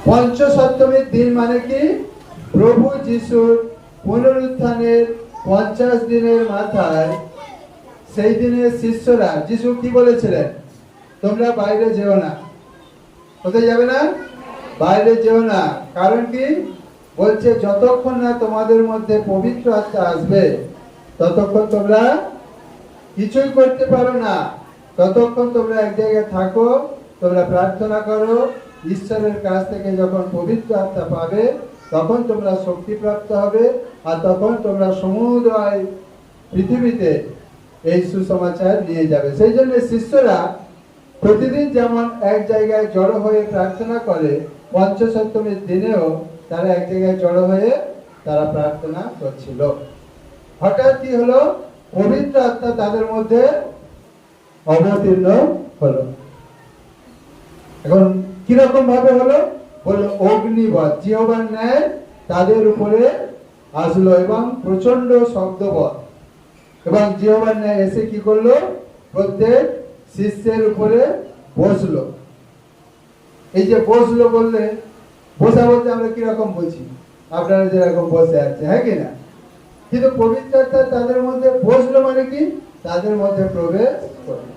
পঞ্চসপ্তমীর দিন মানে কি? প্রভু যিশুর পুনরুত্থানের 50 দিনের মাথায় সেই দিনে শিষ্যরা, যিশু কি বলেছিলেন? তোমরা বাইরে যেও না। কোথায় যাবে না? বাইরে যেও না। কারণ কি? বলছে যতক্ষণ না তোমাদের মধ্যে পবিত্র আত্মা আসবে ততক্ষণ তোমরা কিছুই করতে পারো না। ততক্ষণ তোমরা এক জায়গায় থাকো, তোমরা প্রার্থনা করো, ঈশ্বরের কাছ থেকে যখন পবিত্র আত্মা পাবে তখন তোমরা শক্তিপ্রাপ্ত হবে, আর তখন তোমরা সমুদ্র পৃথিবীতে এই সুসমাচার নিয়ে যাবে। সেই জন্য শিষ্যরা প্রতিদিন যেমন এক জায়গায় জড়ো হয়ে প্রার্থনা করে, পঞ্চসপ্তমীর দিনেও তারা এক জায়গায় জড়ো হয়ে তারা প্রার্থনা করছিল। হঠাৎ কি হলো? পবিত্র আত্মা তাদের মধ্যে অবতীর্ণ হলো। এখন কিরকম ভাবে হলো? বললো অগ্নিবৎ, জিহ্বার ন্যায় তাদের উপরে আসলো এবং প্রচন্ড শব্দবৎ। এবং জিহ্বার ন্যায় এসে কি করলো? প্রত্যেক শিষ্যের উপরে বসলো। এই যে বসলো বললে, বসা বলতে আমরা কিরকম বুঝি? আপনারা যেরকম বসে আছে, হ্যাঁ কি না? কিন্তু পবিত্র আত্মা তাদের মধ্যে বসলো মানে কি? তাদের মধ্যে প্রবেশ করলো।